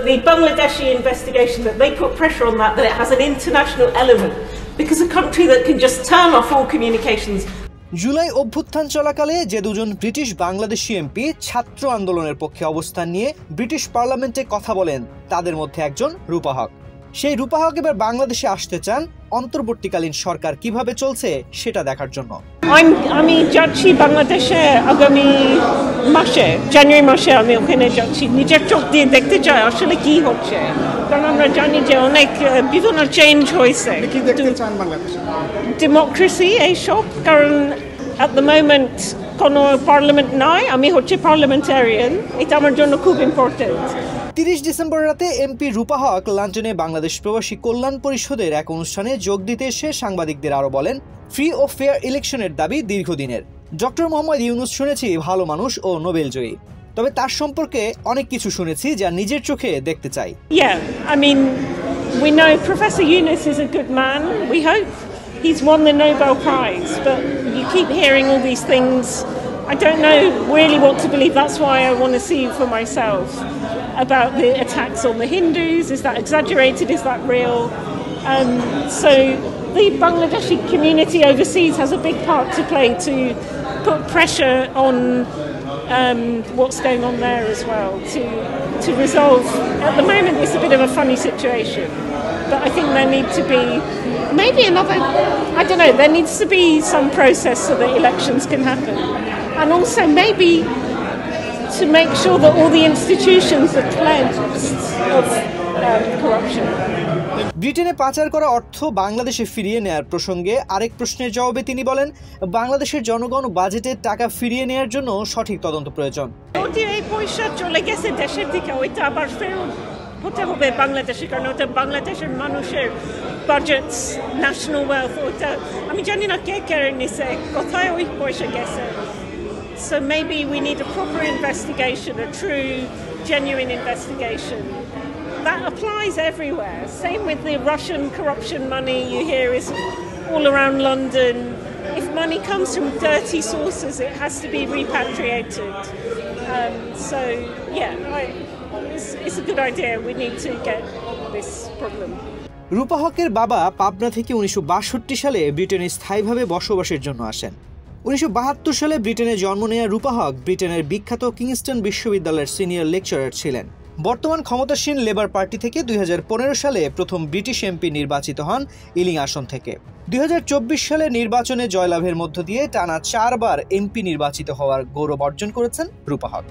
the Bangladeshi investigation, that they put pressure on that it has an international element, because a country that can just turn off all communications. July অভ্যুত্থান চলাকালে যে দুজন British Bangladeshi MP ছাত্র আন্দোলনের পক্ষে অবস্থান নিয়ে ব্রিটিশ পার্লামেন্টে কথা বলেন, তাদের মধ্যে একজন রূপা হক। সেই রূপা হক এবার বাংলাদেশে আসতে চান অন্তর্বর্তীকালীন সরকার কিভাবে চলছে সেটা দেখার জন্য। আমি যাচ্ছি বাংলাদেশে আগামী মাসে, জানুয়ারি মাসে আমি ওখানে যাচ্ছি, নিজের চোখ দিয়ে দেখতে চাই আসলে কি হচ্ছে, কারণ আমরা জানি যে অনেক বিভিন্ন চেঞ্জ হয়েছে। কি দেখতে চান বাংলাদেশে? ডেমোক্রেসি এইসব, কারণ at the moment কোনো পার্লামেন্ট নয়, আমি হচ্ছে পার্লামেন্টারিয়ান, এটা আমার জন্য খুব ইম্পর্টেন্ট। 30 ডিসেম্বর রাতে এমপি রূপা হক লন্ডনে বাংলাদেশ প্রবাসী কল্যাণ পরিষদের এক অনুষ্ঠানে যোগ দিতে এসে সাংবাদিকদের আরো বলেন, ফ্রি ও ফেয়ার ইলেকশনের দাবি দীর্ঘদিনের। ডক্টর মোহাম্মদ ইউনূস শুনেছি ভালো মানুষ ও নোবেল জয়ী, তবে তার সম্পর্কে অনেক কিছু শুনেছি যা নিজের চোখে দেখতে চাই। Yeah, I mean, we know Professor Yunus is a good man. We hope he's won the Nobel Prize, but you keep hearing all these things. I don't know really what to believe. That's why I want to see for myself about the attacks on the Hindus. Is that exaggerated? Is that real? So the Bangladeshi community overseas has a big part to play to put pressure on what's going on there as well, to resolve. At the moment it's a bit of a funny situation, but I think there needs to be maybe another, I don't know, there needs to be some process so that elections can happen, and also maybe to make sure that all the institutions are cleansed of corruption. ব্রিটেনে পাচার করা অর্থ বাংলাদেশে ফিরিয়ে নেয়ার প্রসঙ্গে আরেক প্রশ্নের জবাবে তিনি বলেন, বাংলাদেশের জনগণ বাজেটের টাকা ফিরিয়ে নেয়ার জন্য সঠিক তদন্ত প্রয়োজন। এই পয়সা চলে গেছে দেশের দিকে, ওইটা আবার ফেরত হতে হবে বাংলাদেশে, কারণ ওটা বাংলাদেশের মানুষের বাজেট, ন্যাশনাল ওয়েলথ, ওটা আমি জানি না কে কেড়ে নিছে, কোথায় ওই পয়সা গেছে। So maybe we need a proper investigation, a true, genuine investigation. That applies everywhere. Same with the Russian corruption money you hear is all around London. If money comes from dirty sources, it has to be repatriated. So yeah, it's a good idea. We need to get this problem. রূপা হকের বাবা পাবনা থেকে 1962 সালে ব্রিটেনে স্থায়ীভাবে বসবাসের জন্য আসেন। 1972 সালে ব্রিটেনে জন্ম নেয়া রূপা হক ব্রিটেনের বিখ্যাত কিংস্টন বিশ্ববিদ্যালয়ের সিনিয়র লেকচারার ছিলেন। বর্তমান ক্ষমতাসীন লেবার পার্টি থেকে 2015 সালে প্রথম ব্রিটিশ এমপি নির্বাচিত হন ইলিং আসন থেকে। 2024 সালে নির্বাচনে জয়লাভের মধ্য দিয়ে টানা 4 বার এমপি নির্বাচিত হওয়ার গৌরব অর্জন করেছেন রূপা হক।